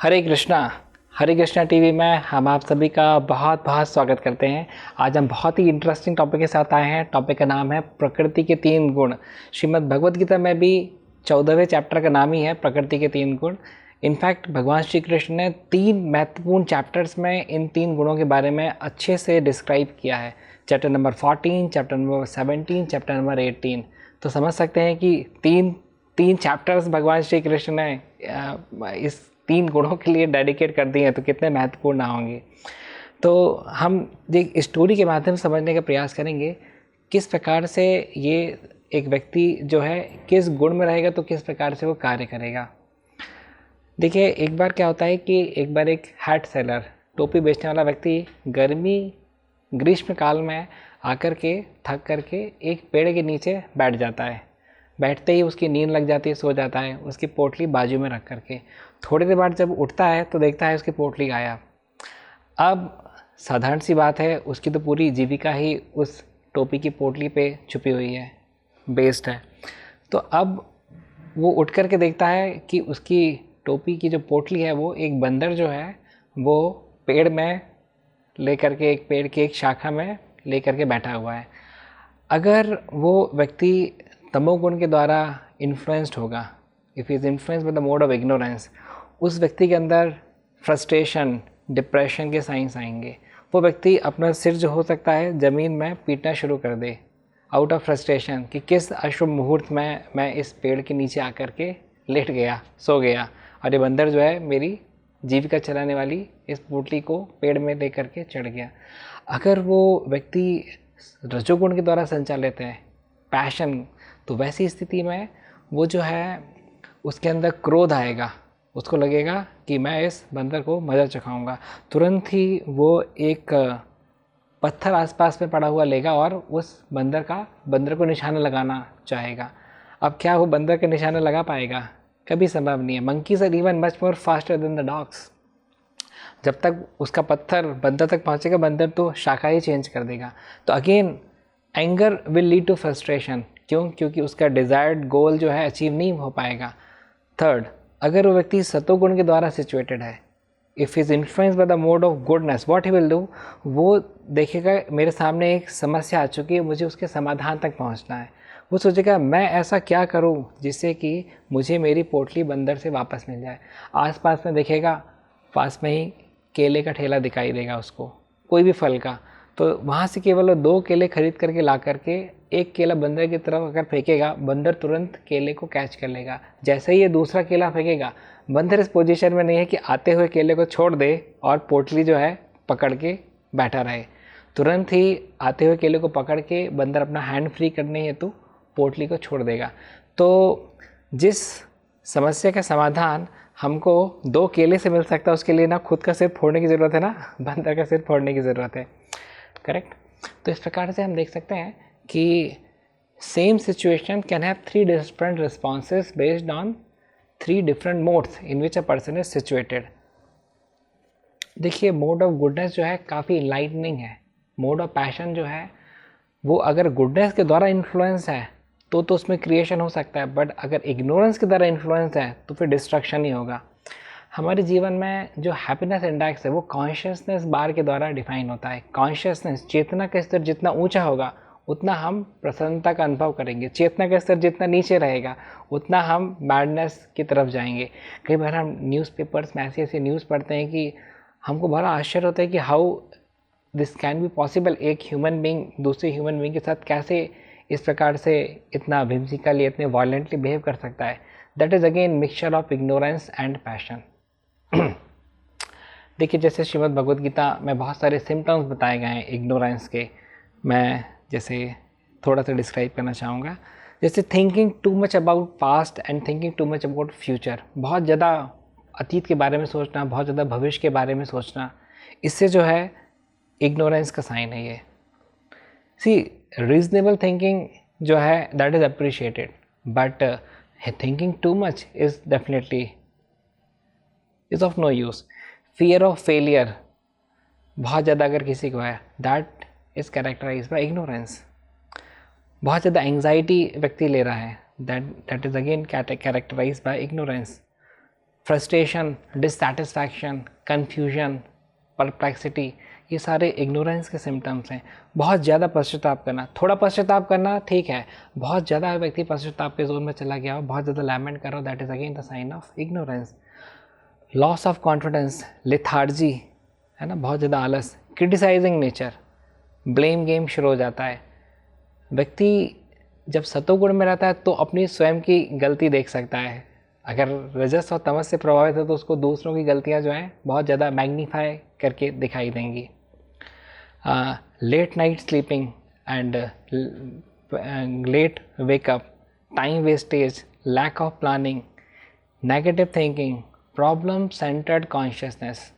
हरे Krishna TV में हम आप सभी का बहुत बहुत स्वागत करते हैं। आज हम बहुत ही इंटरेस्टिंग टॉपिक के साथ आए हैं। टॉपिक का नाम है प्रकृति के 3 गुण। श्रीमद् भगवद गीता में भी 14वें चैप्टर का नाम ही है प्रकृति के 3 गुण। इनफैक्ट भगवान श्री कृष्ण ने 3 महत्वपूर्ण चैप्टर्स में इन 3 गुणों के बारे में अच्छे से डिस्क्राइब किया है। Chapter number 14, chapter number 17, chapter number 18। तो समझ सकते हैं कि तीन चैप्टर्स भगवान श्री कृष्ण ने इस 3 गुणों के लिए डेडिकेट कर दिए हैं, तो कितने महत्वपूर्ण होंगे। तो हम एक स्टोरी के माध्यम से समझने का प्रयास करेंगे किस प्रकार से ये एक व्यक्ति जो है किस गुण में रहेगा तो किस प्रकार से वो कार्य करेगा। देखिए, एक बार क्या होता है कि एक बार एक हैट सेलर, टोपी बेचने वाला व्यक्ति ग्रीष्म काल में आकर के थक करके एक पेड़ के नीचे बैठ जाता है। बैठते ही उसकी नींद लग जाती है, सो जाता है, उसकी पोटली बाजू में रख करके। थोड़ी देर बाद जब उठता है तो देखता है उसकी पोटली गायब। अब साधारण सी बात है, उसकी तो पूरी जीविका ही उस टोपी की पोटली पे छुपी हुई है, बेस्ड है। तो अब वो उठ करके देखता है कि उसकी टोपी की जो पोटली है वो एक बंदर जो है वो पेड़ में लेकर के, एक पेड़ की एक शाखा में लेकर के बैठा हुआ है। अगर वो व्यक्ति तमोगुण के द्वारा इन्फ्लुएंस्ड होगा, if is influenced by the mode of ignorance, उस व्यक्ति के अंदर फ्रस्ट्रेशन, डिप्रेशन के साइंस आएंगे। वो व्यक्ति अपना सिर जो हो सकता है ज़मीन में पीटना शुरू कर दे आउट ऑफ फ्रस्ट्रेशन कि किस अशुभ मुहूर्त में मैं इस पेड़ के नीचे आकर के लेट गया, सो गया, और ये बंदर जो है मेरी जीविका चलाने वाली इस पोटली को पेड़ में लेकर के चढ़ गया। अगर वो व्यक्ति रजोगुण के द्वारा संचालित है, पैशन, तो वैसी स्थिति में वो जो है उसके अंदर क्रोध आएगा। उसको लगेगा कि मैं इस बंदर को मज़ा चखाऊंगा। तुरंत ही वो एक पत्थर आसपास में पड़ा हुआ लेगा और उस बंदर को निशाना लगाना चाहेगा। अब क्या वो बंदर के निशाना लगा पाएगा? कभी संभव नहीं है। Monkeys are even much more faster than the dogs. जब तक उसका पत्थर बंदर तक पहुंचेगा, बंदर तो शाखा ही चेंज कर देगा। तो again anger will lead to frustration. क्यों? क्योंकि उसका डिज़ायर्ड गोल जो है अचीव नहीं हो पाएगा। थर्ड, अगर वो व्यक्ति सतोगुण के द्वारा सिचुएटेड है, if is influence by the mode of goodness, what he will do, वो देखेगा मेरे सामने एक समस्या आ चुकी है, मुझे उसके समाधान तक पहुंचना है। वो सोचेगा मैं ऐसा क्या करूं जिससे कि मुझे मेरी पोटली बंदर से वापस मिल जाए। आसपास में देखेगा, पास में ही केले का ठेला दिखाई देगा उसको, कोई भी फल का, तो वहाँ से केवल 2 केले खरीद करके ला करके एक केला बंदर की तरफ अगर फेंकेगा, बंदर तुरंत केले को कैच कर लेगा। जैसे ही ये दूसरा केला फेंकेगा, बंदर इस पोजीशन में नहीं है कि आते हुए केले को छोड़ दे और पोटली जो है पकड़ के बैठा रहे। तुरंत ही आते हुए केले को पकड़ के बंदर अपना हैंड फ्री करने हेतु पोटली को छोड़ देगा। तो जिस समस्या का समाधान हमको 2 केले से मिल सकता है, उसके लिए ना खुद का सिर फोड़ने की ज़रूरत है, ना बंदर का सिर फोड़ने की ज़रूरत है। करेक्ट? तो इस प्रकार से हम देख सकते हैं कि same situation can have 3 different responses based on 3 different modes in which a person is situated. देखिए, मोड ऑफ गुडनेस जो है काफ़ी इनलाइटनिंग है। मोड ऑफ पैशन जो है वो अगर गुडनेस के द्वारा इन्फ्लुएंस है तो उसमें क्रिएशन हो सकता है, बट अगर इग्नोरेंस के द्वारा इन्फ्लुएंस है तो फिर डिस्ट्रक्शन ही होगा। हमारे जीवन में जो हैप्पीनेस इंडेक्स है वो कॉन्शियसनेस बार के द्वारा डिफाइन होता है। कॉन्शियसनेस, चेतना का स्तर जितना ऊंचा होगा उतना हम प्रसन्नता का अनुभव करेंगे। चेतना का स्तर जितना नीचे रहेगा उतना हम बैडनेस की तरफ जाएंगे। कई बार हम न्यूज़पेपर्स में ऐसी न्यूज़ पढ़ते हैं कि हमको बड़ा आश्चर्य होता है कि how this can be possible. एक ह्यूमन बींग दूसरे ह्यूमन बींग के साथ कैसे इस प्रकार से इतना whimsically, इतने वायलेंटली बिहेव कर सकता है। That is again mixture of ignorance and passion. देखिए, जैसे श्रीमद् भगवद गीता में बहुत सारे सिम्टम्स बताए गए हैं इग्नोरेंस के। मैं जैसे थोड़ा सा डिस्क्राइब करना चाहूँगा। जैसे thinking too much about past and thinking too much about future. बहुत ज़्यादा अतीत के बारे में सोचना, बहुत ज़्यादा भविष्य के बारे में सोचना, इससे जो है इग्नोरेंस का साइन है ये। सी, रीजनेबल थिंकिंग जो है that is appreciated, but thinking too much is definitely is of no use. Fear of failure बहुत ज़्यादा अगर किसी को है, that is characterise by ignorance. बहुत ज़्यादा एंग्जाइटी व्यक्ति ले रहा है, that is again characterise by ignorance. Frustration, dissatisfaction, confusion, perplexity, ये सारे इग्नोरेंस के सिम्टम्स हैं। बहुत ज़्यादा पश्चाताप करना, थोड़ा पश्चाताप करना ठीक है, बहुत ज़्यादा व्यक्ति पश्चाताप के जोन में चला गया हो, बहुत ज़्यादा लैमेंट करो, that is again the sign of ignorance. Loss of confidence, lethargy, है ना, बहुत ज़्यादा आलस, क्रिटिसाइजिंग नेचर, ब्लेम गेम शुरू हो जाता है। व्यक्ति जब सतोगुण में रहता है तो अपनी स्वयं की गलती देख सकता है, अगर रजस और तमस से प्रभावित है तो उसको दूसरों की गलतियां जो हैं बहुत ज़्यादा मैग्नीफाई करके दिखाई देंगी। Late night sleeping and late wake up, time wastage, lack of planning, negative thinking, problem centred consciousness.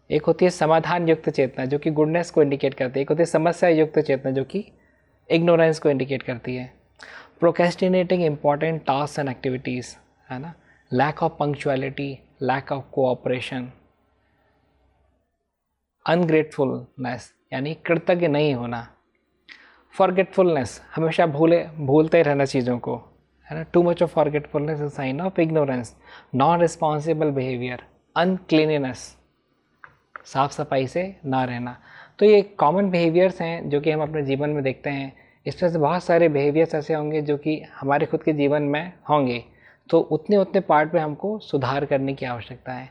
एक होती है समाधान युक्त चेतना जो कि गुडनेस को इंडिकेट करती है, एक होती है समस्या युक्त चेतना जो कि इग्नोरेंस को इंडिकेट करती है। Procrastinating important task and activities, है ना, lack of punctuality, lack of cooperation, ungratefulness यानी कृतज्ञ नहीं होना, फॉरगेटफुलनेस हमेशा भूलते रहना चीज़ों को, है ना, too much of forgetfulness is sign of ignorance. Non responsible behaviour, uncleanliness, साफ सफाई से ना रहना। तो ये कॉमन बिहेवियर्स हैं जो कि हम अपने जीवन में देखते हैं। इसमें से बहुत सारे बिहेवियर्स ऐसे होंगे जो कि हमारे खुद के जीवन में होंगे, तो उतने पार्ट में हमको सुधार करने की आवश्यकता है,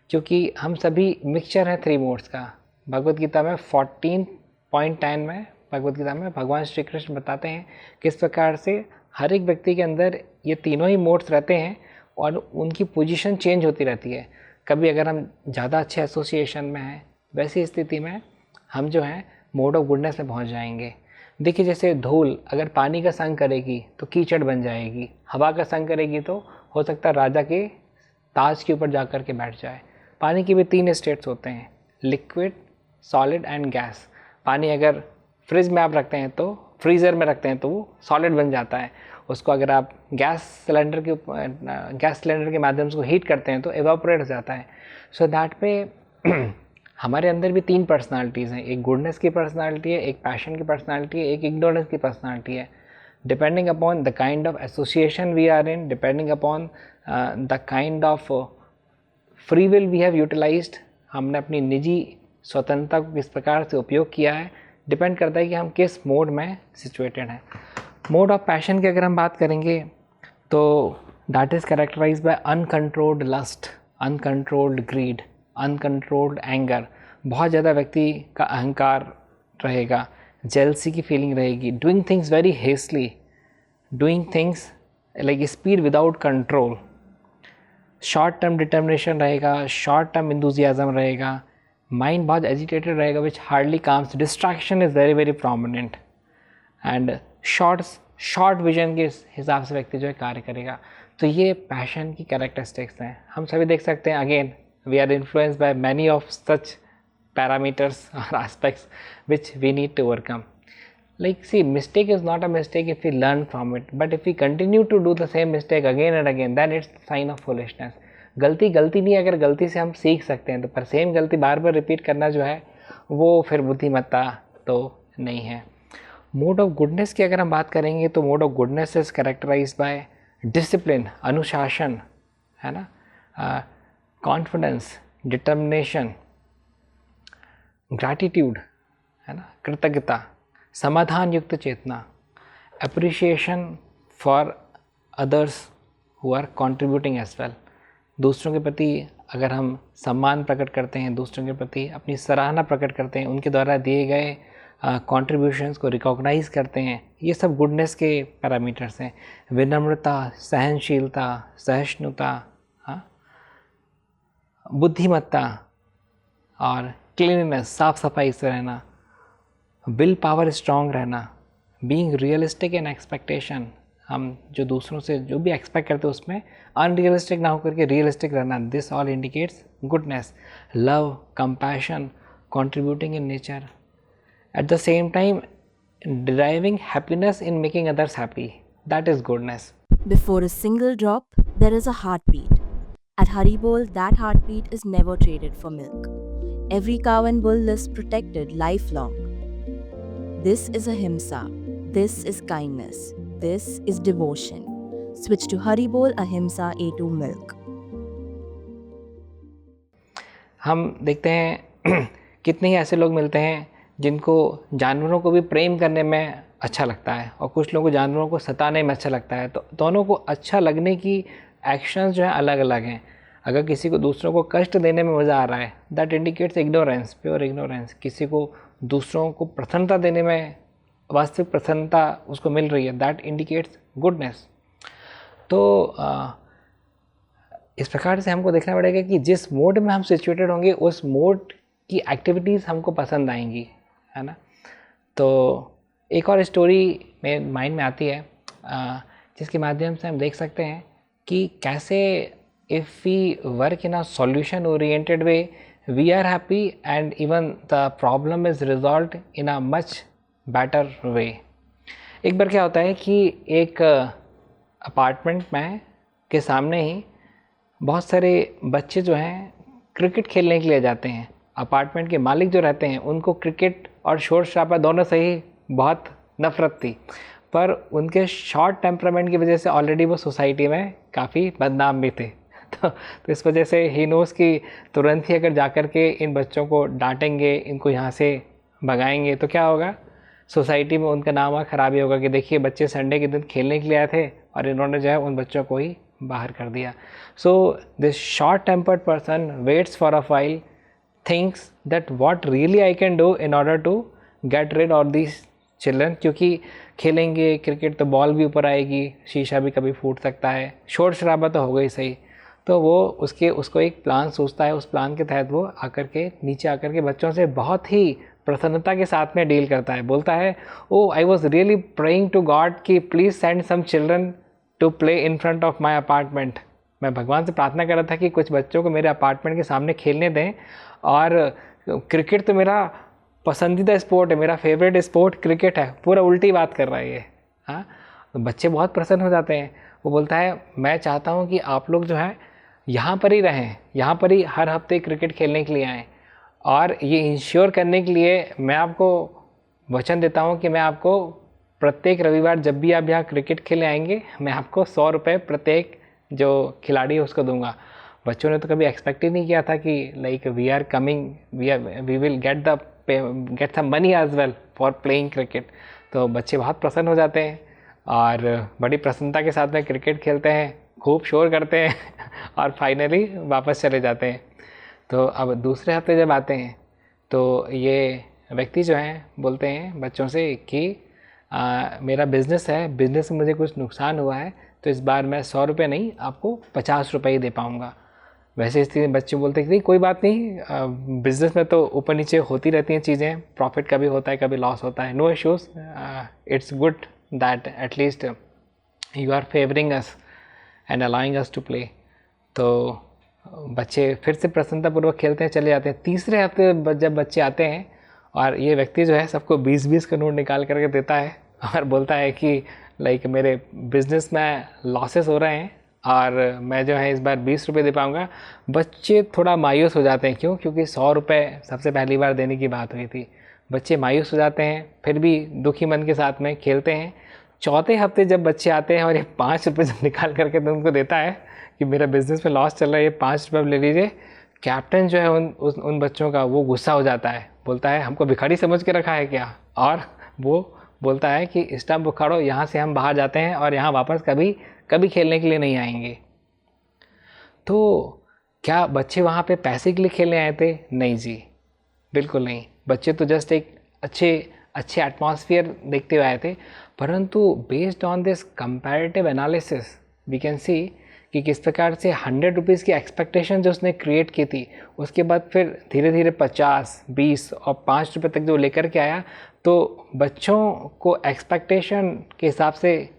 क्योंकि हम सभी मिक्सचर हैं 3 मोड्स का। भगवद गीता में 14.10 में भगवद गीता में भगवान श्री कृष्ण बताते हैं किस प्रकार से हर एक व्यक्ति के अंदर ये तीनों ही मोड्स रहते हैं और उनकी पोजीशन चेंज होती रहती है। कभी अगर हम ज़्यादा अच्छे एसोसिएशन में हैं, वैसी स्थिति में हम जो हैं मोड ऑफ गुडनेस में पहुंच जाएंगे। देखिए जैसे धूल अगर पानी का संग करेगी तो कीचड़ बन जाएगी, हवा का संग करेगी तो हो सकता है राजा के ताज के ऊपर जा कर के बैठ जाए। पानी के भी 3 स्टेट्स होते हैं, लिक्विड, सॉलिड एंड गैस। पानी अगर फ्रिज में आप रखते हैं तो फ्रीज़र में रखते हैं तो वो सॉलिड बन जाता है, उसको अगर आप गैस सिलेंडर के माध्यम से हीट करते हैं तो एवापोरेट हो जाता है। सो दैट पे हमारे अंदर भी 3 पर्सनालिटीज़ हैं, एक गुडनेस की पर्सनालिटी है, एक पैशन की पर्सनालिटी है, एक इग्नोरेंस की पर्सनालिटी है। Depending upon the kind of association we are in, depending upon the kind of free will we have utilised, हमने अपनी निजी स्वतंत्रता को किस प्रकार से उपयोग किया है, डिपेंड करता है कि हम किस मोड में सिचुएटेड हैं। मोड ऑफ पैशन की अगर हम बात करेंगे तो that is characterise by uncontrolled lust, uncontrolled greed, uncontrolled anger. बहुत ज़्यादा व्यक्ति का अहंकार रहेगा, जेलसी की फीलिंग रहेगी, doing things very hastily, doing things like speed without control, short term determination रहेगा, शॉर्ट टर्म इंथुजियाज्म रहेगा, माइंड बहुत एजिटेटेड रहेगा which hardly calms, distraction is very very prominent and short vision के हिसाब से व्यक्ति जो है कार्य करेगा। तो ये पैशन की कैरेक्टरिस्टिक्स हैं। हम सभी देख सकते हैं, again we are influenced by many of such parameters और aspects which we need to overcome. Like see, mistake is not a mistake if we learn from it, but if we continue to do the same mistake again and again, then it's the sign of foolishness. गलती नहीं, अगर गलती से हम सीख सकते हैं तो पर सेम गलती बार बार रिपीट करना जो है वो फिर बुद्धिमत्ता तो नहीं है। मोड ऑफ गुडनेस की अगर हम बात करेंगे तो mode of goodness is characterised by discipline, अनुशासन, है ना, कॉन्फिडेंस, डिटर्मिनेशन, ग्रैटिट्यूड, है ना, कृतज्ञता, समाधान युक्त चेतना, appreciation for others who are contributing as well. दूसरों के प्रति अगर हम सम्मान प्रकट करते हैं, दूसरों के प्रति अपनी सराहना प्रकट करते हैं, उनके द्वारा दिए गए कंट्रीब्यूशंस को रिकॉग्नाइज करते हैं, ये सब गुडनेस के पैरामीटर्स हैं। विनम्रता, सहनशीलता, सहिष्णुता, बुद्धिमत्ता और क्लीननेस, साफ सफाई से रहना, विल पावर स्ट्रांग रहना, बीइंग रियलिस्टिक इन एक्सपेक्टेशन, हम जो दूसरों से जो भी एक्सपेक्ट करते हैं उसमें अनरियलिस्टिक ना होकर के रियलिस्टिक रहना, this all indicates goodness. Love, compassion, contributing in nature, at the same time deriving happiness in making others happy, that is goodness. Before a single drop, there is a heartbeat. At Haribol, that heartbeat is never traded for milk. Every cow and bull is protected lifelong. This is ahimsa. This is kindness. This is devotion. Switch to Haribol Ahimsa A2 milk. हम देखते हैं कितने ही ऐसे लोग मिलते हैं जिनको जानवरों को भी प्रेम करने में अच्छा लगता है और कुछ लोगों को जानवरों को सताने में अच्छा लगता है। तो दोनों को अच्छा लगने की एक्शंस जो है अलग अलग हैं। अगर किसी को दूसरों को कष्ट देने में मज़ा आ रहा है, that indicates ignorance, pure ignorance. किसी को दूसरों को प्रसन्नता देने में वास्तविक प्रसन्नता उसको मिल रही है, दैट इंडिकेट्स गुडनेस। तो इस प्रकार से हमको देखना पड़ेगा कि जिस मोड में हम सिचुएटेड होंगे उस मोड की एक्टिविटीज़ हमको पसंद आएंगी, है ना। तो एक और स्टोरी मेरे माइंड में आती है जिसके माध्यम से हम देख सकते हैं कि कैसे if we work in a solution oriented way we are happy and even the problem is resolved in a much better way. एक बार क्या होता है कि एक अपार्टमेंट में के सामने ही बहुत सारे बच्चे जो हैं क्रिकेट खेलने के लिए जाते हैं। अपार्टमेंट के मालिक जो रहते हैं उनको क्रिकेट और शोर शराबा दोनों से ही बहुत नफ़रत थी, पर उनके शॉर्ट टेम्परामेंट की वजह से ऑलरेडी वो सोसाइटी में काफ़ी बदनाम भी थे। तो इस वजह से ही नोस कि तुरंत ही अगर जाकर के इन बच्चों को डांटेंगे, इनको यहाँ से भगाएंगे तो क्या होगा, सोसाइटी में उनका नाम ख़राब ही होगा कि देखिए बच्चे संडे के दिन खेलने के लिए आए थे और इन्होंने जो है उन बच्चों को ही बाहर कर दिया। So this short tempered person waits for a while, thinks that what really I can do in order to get rid of this children, क्योंकि खेलेंगे क्रिकेट तो बॉल भी ऊपर आएगी, शीशा भी कभी फूट सकता है, शोर शराबा तो होगा ही सही। तो वो उसको एक प्लान सोचता है, उस प्लान के तहत वो आकर के नीचे आकर के बच्चों से बहुत ही प्रसन्नता के साथ में डील करता है। बोलता है, oh I was really praying to God कि please send some children to play in front of my apartment. मैं भगवान से प्रार्थना कर रहा था कि कुछ बच्चों को मेरे अपार्टमेंट के सामने खेलने दें, और क्रिकेट तो मेरा पसंदीदा स्पोर्ट है, मेरा फेवरेट स्पोर्ट क्रिकेट है। पूरा उल्टी बात कर रहा है ये। हाँ, तो बच्चे बहुत प्रसन्न हो जाते हैं। वो बोलता है, मैं चाहता हूँ कि आप लोग जो है यहाँ पर ही रहें, यहाँ पर ही हर हफ्ते क्रिकेट खेलने के लिए आएँ, और ये इंश्योर करने के लिए मैं आपको वचन देता हूँ कि मैं आपको प्रत्येक रविवार जब भी आप यहाँ क्रिकेट खेलने आएंगे मैं आपको 100 रुपये प्रत्येक जो खिलाड़ी है उसको दूंगा। बच्चों ने तो कभी एक्सपेक्ट ही नहीं किया था कि like we are coming, we will get some money as well for playing cricket. तो बच्चे बहुत प्रसन्न हो जाते हैं और बड़ी प्रसन्नता के साथ में क्रिकेट खेलते हैं, खूब शोर करते हैं और फाइनली वापस चले जाते हैं। तो अब दूसरे हफ्ते जब आते हैं तो ये व्यक्ति जो हैं बोलते हैं बच्चों से कि मेरा बिज़नेस है, बिज़नेस में मुझे कुछ नुकसान हुआ है, तो इस बार मैं 100 रुपये नहीं आपको 50 रुपये ही दे पाऊँगा। वैसे स्थिति में बच्चे बोलते हैं कि कोई बात नहीं, बिज़नेस में तो ऊपर नीचे होती रहती हैं चीज़ें, प्रॉफिट कभी होता है कभी लॉस होता है, no issues, it's good that at least you are favouring us and allowing us to play. तो बच्चे फिर से प्रसन्नतापूर्वक खेलते हैं, चले जाते हैं। तीसरे हफ्ते जब बच्चे आते हैं और ये व्यक्ति जो है सबको 20-20 का नोट निकाल करके देता है और बोलता है कि लाइक मेरे बिज़नेस में लॉसेस हो रहे हैं और मैं जो है इस बार 20 रुपये दे पाऊँगा। बच्चे थोड़ा मायूस हो जाते हैं, क्यों? क्योंकि 100 रुपये सबसे पहली बार देने की बात हुई थी। बच्चे मायूस हो जाते हैं, फिर भी दुखी मन के साथ में खेलते हैं। चौथे हफ्ते जब बच्चे आते हैं और ये 5 रुपये जब निकाल करके तो उनको देता है कि मेरा बिज़नेस में लॉस चल रहा है, ये 5 रुपये ले लीजिए। कैप्टन जो है उन बच्चों का वो गुस्सा हो जाता है, बोलता है हमको भिखारी समझ के रखा है क्या? और वो बोलता है कि स्टंप उखाड़ो, यहाँ से हम बाहर जाते हैं और यहाँ वापस कभी खेलने के लिए नहीं आएंगे। तो क्या बच्चे वहाँ पे पैसे के लिए खेलने आए थे? नहीं जी, बिल्कुल नहीं। बच्चे तो जस्ट एक अच्छे एटमॉस्फेयर देखते हुए आए थे। परंतु based on this comparative analysis we can see कि किस प्रकार से 100 रुपीज़ की एक्सपेक्टेशन जो उसने क्रिएट की थी, उसके बाद फिर धीरे धीरे 50, 20 और 5 रुपये तक जो लेकर के आया, तो बच्चों को एक्सपेक्टेशन के हिसाब से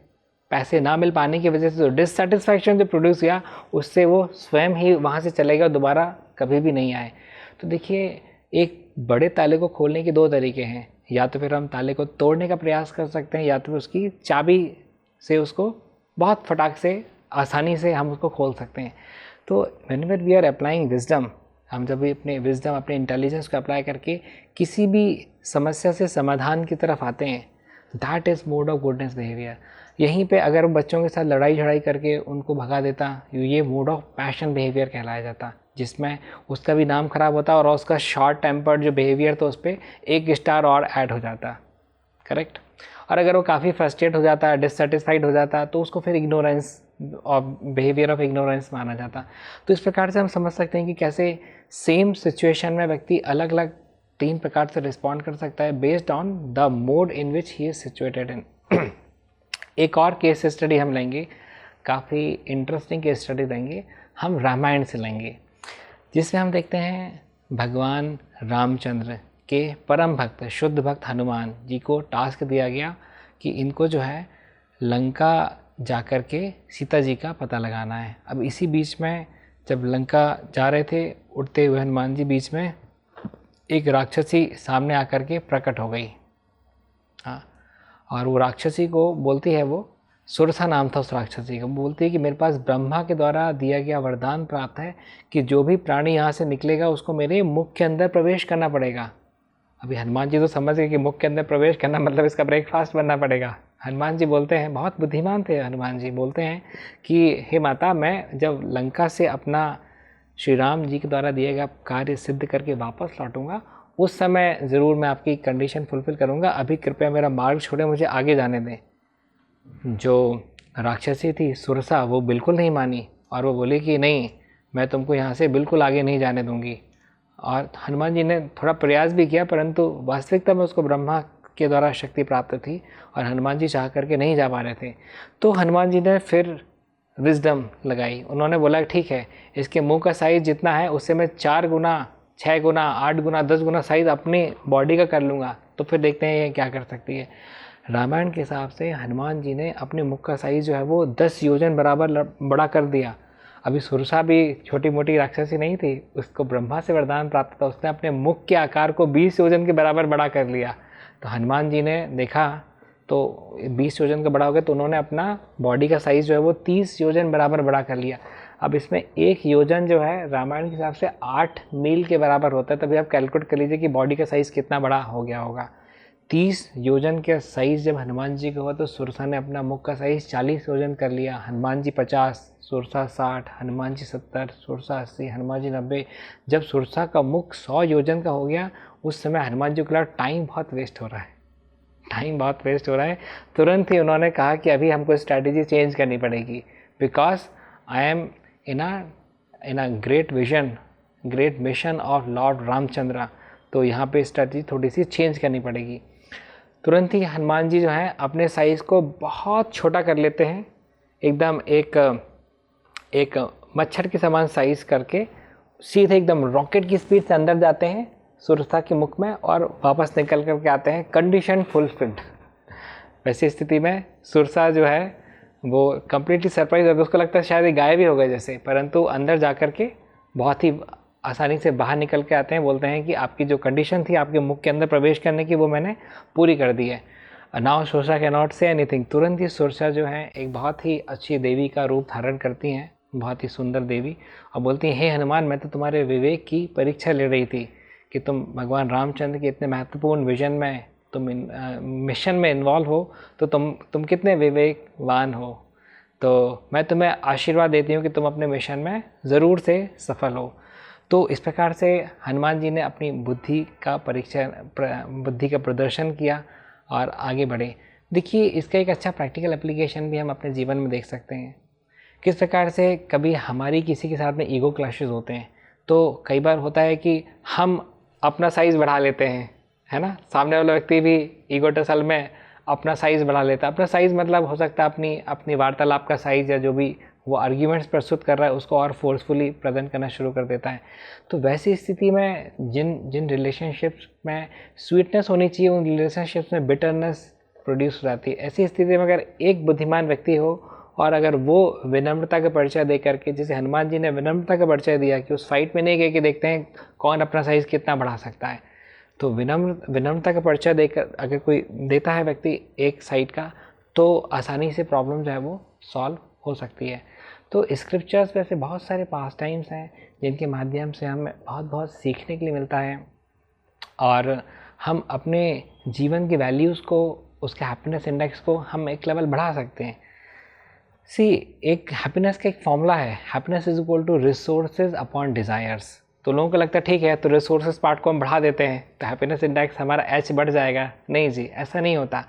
पैसे ना मिल पाने की वजह से जो डिससेटिस्फैक्शन जो प्रोड्यूस किया, उससे वो स्वयं ही वहाँ से चले गए और दोबारा कभी भी नहीं आए। तो देखिए, एक बड़े ताले को खोलने के 2 तरीके हैं। या तो फिर हम ताले को तोड़ने का प्रयास कर सकते हैं, या तो फिर उसकी चाबी से उसको बहुत फटाक से आसानी से हम उसको खोल सकते हैं। तो whenever we are applying wisdom, हम जब भी अपने विजडम, अपने इंटेलिजेंस को अप्लाई करके किसी भी समस्या से समाधान की तरफ आते हैं, that is mode of goodness behaviour. यहीं पे अगर बच्चों के साथ लड़ाई झड़ाई करके उनको भगा देता, ये मोड ऑफ पैशन बिहेवियर कहलाया जाता। जिसमें उसका भी नाम खराब होता और उसका शॉर्ट टेम्पर्ड जो बिहेवियर था उस पर 1 स्टार और ऐड हो जाता, करेक्ट। और अगर वो काफ़ी फ्रस्ट्रेट हो जाता है, डिससेटिस्फाइड हो जाता है, तो उसको फिर इग्नोरेंस और बिहेवियर ऑफ इग्नोरेंस माना जाता। तो इस प्रकार से हम समझ सकते हैं कि कैसे सेम सिचुएशन में व्यक्ति अलग अलग 3 प्रकार से रिस्पॉन्ड कर सकता है based on the mode in which he is situated in. एक और केस स्टडी हम लेंगे, काफ़ी इंटरेस्टिंग केस स्टडी लेंगे, हम रामायण से लेंगे, जिसमें हम देखते हैं भगवान रामचंद्र के परम भक्त शुद्ध भक्त हनुमान जी को टास्क दिया गया कि इनको जो है लंका जाकर के सीता जी का पता लगाना है। अब इसी बीच में जब लंका जा रहे थे उड़ते हुए हनुमान जी, बीच में एक राक्षसी सामने आकर के प्रकट हो गई। हाँ, और वो राक्षसी को बोलती है, वो सुरसा नाम था उस राक्षसी का, बोलती है कि मेरे पास ब्रह्मा के द्वारा दिया गया वरदान प्राप्त है कि जो भी प्राणी यहाँ से निकलेगा उसको मेरे मुख के अंदर प्रवेश करना पड़ेगा। अभी हनुमान जी तो समझ गए कि मुख के अंदर प्रवेश करना मतलब इसका ब्रेकफास्ट बनना पड़ेगा। हनुमान जी बोलते हैं, बहुत बुद्धिमान थे हनुमान जी, बोलते हैं कि हे माता, मैं जब लंका से अपना श्री राम जी के द्वारा दिया गया कार्य सिद्ध करके वापस लौटूंगा उस समय ज़रूर मैं आपकी कंडीशन फुलफ़िल करूंगा, अभी कृपया मेरा मार्ग छोड़े, मुझे आगे जाने दें। जो राक्षसी थी सुरसा, वो बिल्कुल नहीं मानी और वो बोली कि नहीं, मैं तुमको यहाँ से बिल्कुल आगे नहीं जाने दूंगी। और हनुमान जी ने थोड़ा प्रयास भी किया, परंतु वास्तविकता में उसको ब्रह्मा के द्वारा शक्ति प्राप्त थी और हनुमान जी चाह करके नहीं जा पा रहे थे। तो हनुमान जी ने फिर विजडम लगाई, उन्होंने बोला ठीक है, इसके मुंह का साइज़ जितना है उससे मैं 4 गुना 6 गुना 8 गुना 10 गुना साइज़ अपनी बॉडी का कर लूँगा, तो फिर देखते हैं ये क्या कर सकती है। रामायण के हिसाब से हनुमान जी ने अपने मुख का साइज़ जो है वो 10 योजन बराबर बड़ा कर दिया। अभी सुरसा भी छोटी मोटी राक्षसी नहीं थी, उसको ब्रह्मा से वरदान प्राप्त था, उसने अपने मुख के आकार को 20 योजन के बराबर बड़ा कर लिया। तो हनुमान जी ने देखा तो 20 योजन का बड़ा हो गया, तो उन्होंने अपना बॉडी का साइज़ जो है वो 30 योजन बराबर बड़ा कर लिया। अब इसमें 1 योजन जो है रामायण के हिसाब से 8 मील के बराबर होता है, तभी आप कैलकुलेट कर लीजिए कि बॉडी का साइज़ कितना बड़ा हो गया होगा। 30 योजन के साइज़ जब हनुमान जी का हुआ तो सुरसा ने अपना मुख का साइज़ 40 योजन कर लिया। हनुमान जी 50, सुरसा 60, हनुमान जी 70, सुरसा 80, हनुमान जी 90। जब सुरसा का मुख 100 योजन का हो गया उस समय हनुमान जी को लगा टाइम बहुत वेस्ट हो रहा है, टाइम बहुत वेस्ट हो रहा है। तुरंत ही उन्होंने कहा कि अभी हमको स्ट्रैटेजी चेंज करनी पड़ेगी, because I am in a great vision, great mission of Lord Ramchandra. तो यहाँ पे स्ट्रैटेजी थोड़ी सी चेंज करनी पड़ेगी। तुरंत ही हनुमान जी जो है अपने साइज़ को बहुत छोटा कर लेते हैं, एकदम एक मच्छर के समान साइज़ करके सीधे एकदम रॉकेट की स्पीड से अंदर जाते हैं सुरसा के मुख में और वापस निकल करके आते हैं कंडीशन फुलफिल्ड। वैसी स्थिति में सुरसा जो है वो कम्प्लीटली सरप्राइज होता है, उसको लगता है शायद ये गायब ही हो गए जैसे, परंतु अंदर जा कर के बहुत ही आसानी से बाहर निकल के आते हैं। बोलते हैं कि आपकी जो कंडीशन थी आपके मुख के अंदर प्रवेश करने की वो मैंने पूरी कर दी है, now Sursa can not say anything. तुरंत ही सुरसा जो है एक बहुत ही अच्छी देवी का रूप धारण करती हैं, बहुत ही सुंदर देवी, और बोलती हैं हे हनुमान, मैं तो तुम्हारे विवेक की परीक्षा ले रही थी कि तुम भगवान रामचंद्र के इतने महत्वपूर्ण विजन में तुम मिशन में इन्वॉल्व हो, तो तुम कितने विवेकवान हो, तो मैं तुम्हें आशीर्वाद देती हूँ कि तुम अपने मिशन में ज़रूर से सफल हो। तो इस प्रकार से हनुमान जी ने अपनी बुद्धि का प्रदर्शन किया और आगे बढ़े। देखिए इसका एक अच्छा प्रैक्टिकल एप्लीकेशन भी हम अपने जीवन में देख सकते हैं। किस प्रकार से कभी हमारी किसी के साथ में ईगो क्लैशेस होते हैं, तो कई बार होता है कि हम अपना साइज़ बढ़ा लेते हैं, है ना, सामने वाला व्यक्ति भी ईगोटेसल में अपना साइज़ बढ़ा लेता है। अपना साइज़ मतलब हो सकता है अपनी वार्तालाप का साइज़ या जो भी वो आर्ग्यूमेंट्स प्रस्तुत कर रहा है उसको और फोर्सफुली प्रेजेंट करना शुरू कर देता है। तो वैसी स्थिति में जिन रिलेशनशिप्स में स्वीटनेस होनी चाहिए उन रिलेशनशिप्स में बिटरनेस प्रोड्यूस हो जाती है। ऐसी स्थिति में अगर एक बुद्धिमान व्यक्ति हो और अगर वो विनम्रता का परिचय दे करके, जैसे हनुमान जी ने विनम्रता का परिचय दिया कि उस फाइट में नहीं गए कि देखते हैं कौन अपना साइज़ कितना बढ़ा सकता है, तो विनम्रता का परिचय देकर अगर कोई देता है व्यक्ति एक साइड का, तो आसानी से प्रॉब्लम जो है वो सॉल्व हो सकती है। तो स्क्रिप्चर्स वैसे बहुत सारे पास टाइम्स हैं जिनके माध्यम से हमें बहुत सीखने के लिए मिलता है और हम अपने जीवन की वैल्यूज़ को, उसके हैप्पीनेस इंडेक्स को हम एक लेवल बढ़ा सकते हैं। सी एक हैप्पीनेस का एक फॉर्मूला है, happiness is equal to resources upon desires. तो लोगों को लगता है ठीक है तो रिसोर्सेज पार्ट को हम बढ़ा देते हैं तो हैप्पीनेस इंडेक्स हमारा एच बढ़ जाएगा। नहीं जी, ऐसा नहीं होता।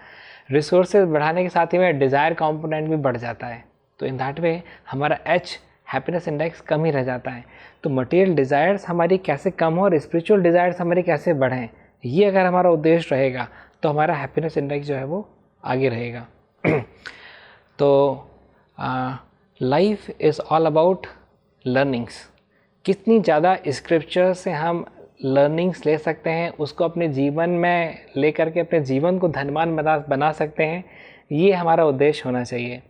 रिसोर्सेज बढ़ाने के साथ ही में डिज़ायर कंपोनेंट भी बढ़ जाता है, तो इन दैट वे हमारा एच हैप्पीनेस इंडेक्स कम ही रह जाता है। तो मटेरियल डिज़ायर्स हमारी कैसे कम हो और स्पिरिचुअल डिज़ायर्स हमारी कैसे बढ़ें, ये अगर हमारा उद्देश्य रहेगा तो हमारा हैप्पीनेस इंडेक्स जो है वो आगे रहेगा। तो life is all about learnings. कितनी ज़्यादा स्क्रिप्चर से हम लर्निंग्स ले सकते हैं, उसको अपने जीवन में ले करके अपने जीवन को धनवान बना सकते हैं, ये हमारा उद्देश्य होना चाहिए।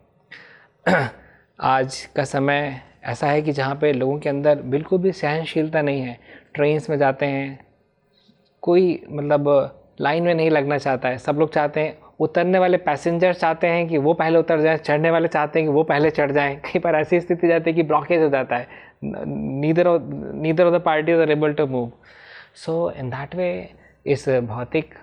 आज का समय ऐसा है कि जहाँ पे लोगों के अंदर बिल्कुल भी सहनशीलता नहीं है। ट्रेन्स में जाते हैं, कोई मतलब लाइन में नहीं लगना चाहता है। सब लोग चाहते हैं, उतरने वाले पैसेंजर चाहते हैं कि वो पहले उतर जाएं, चढ़ने वाले चाहते हैं कि वो पहले चढ़ जाएं। कई बार ऐसी स्थिति जाती है कि ब्लॉकेज हो जाता है, neither of the parties are able to move. So in that way इस भौतिक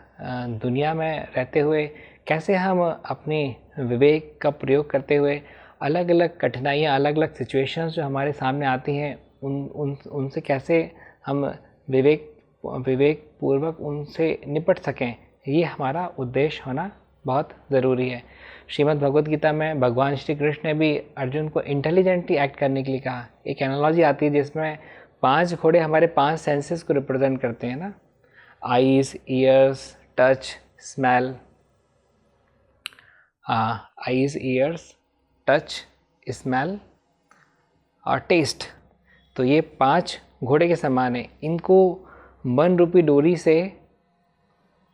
दुनिया में रहते हुए कैसे हम अपनी विवेक का प्रयोग करते हुए अलग अलग कठिनाइयाँ, अलग अलग सिचुएशंस जो हमारे सामने आती हैं उनसे कैसे हम विवेक पूर्वक उनसे निपट सकें, ये हमारा उद्देश्य होना बहुत ज़रूरी है। श्रीमद् भगवद गीता में भगवान श्री कृष्ण ने भी अर्जुन को इंटेलिजेंटली एक्ट करने के लिए कहा। एक एनालॉजी आती है जिसमें 5 घोड़े हमारे 5 सेंसेस को रिप्रेजेंट करते हैं ना, eyes, years, touch, smell, eyes, years, touch, smell और टेस्ट। तो ये 5 घोड़े के समान है। इनको मन रूपी डोरी से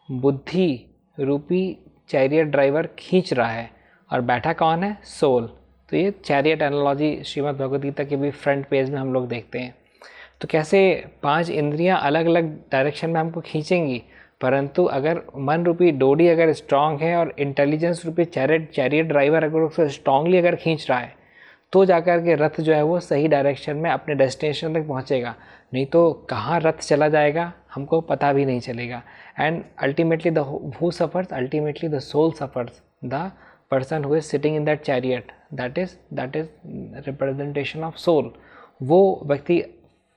बुद्धि रूपी चैरियट ड्राइवर खींच रहा है और बैठा कौन है? सोल। तो ये चैरियट एनालॉजी श्रीमद् भगवद गीता के भी फ्रंट पेज में हम लोग देखते हैं। तो कैसे 5 इंद्रियां अलग अलग डायरेक्शन में हमको खींचेंगी, परंतु अगर मन रूपी डोरी अगर स्ट्रांग है और इंटेलिजेंस रूपी चैरियट ड्राइवर अगर उसे स्ट्रांगली अगर खींच रहा है तो जाकर के रथ जो है वो सही डायरेक्शन में अपने डेस्टिनेशन तक पहुंचेगा। नहीं तो कहाँ रथ चला जाएगा हमको पता भी नहीं चलेगा। And ultimately who suffers? Ultimately the soul suffers, the person who is sitting in that chariot, that is representation of soul. वो व्यक्ति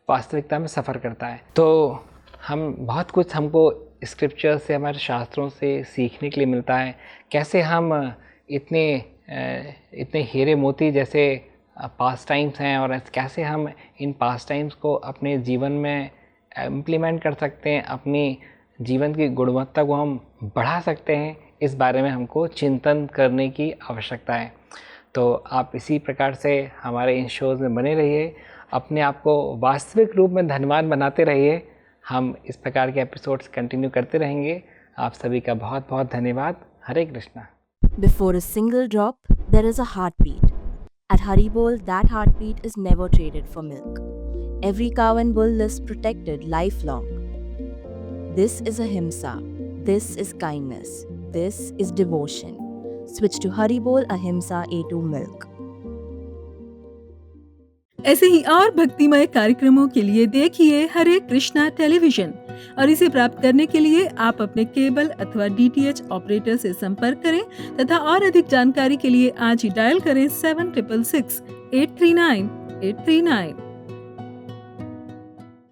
वास्तविकता में सफ़र करता है। तो हम बहुत कुछ हमको स्क्रिप्चर से, हमारे शास्त्रों से सीखने के लिए मिलता है। कैसे हम इतने हीरे मोती जैसे पास टाइम्स हैं और कैसे हम इन पास टाइम्स को अपने जीवन में इम्प्लीमेंट कर सकते हैं, अपनी जीवन की गुणवत्ता को हम बढ़ा सकते हैं, इस बारे में हमको चिंतन करने की आवश्यकता है। तो आप इसी प्रकार से हमारे इन शोज़ में बने रहिए, अपने आप को वास्तविक रूप में धनवान बनाते रहिए। हम इस प्रकार के एपिसोड्स कंटिन्यू करते रहेंगे। आप सभी का बहुत बहुत धन्यवाद। हरे Krishna. Before a single drop, there is a heartbeat. At Haribol, that heartbeat is never traded for milk. Every cow and bull lives protected lifelong. This is ahimsa. This is kindness. This is devotion. Switch to Haribol Ahimsa A2 milk. ऐसे ही और भक्तिमय कार्यक्रमों के लिए देखिए हरे Krishna television और इसे प्राप्त करने के लिए आप अपने केबल अथवा DTH ऑपरेटर से संपर्क करें तथा और अधिक जानकारी के लिए आज ही डायल करें 7666 839 839।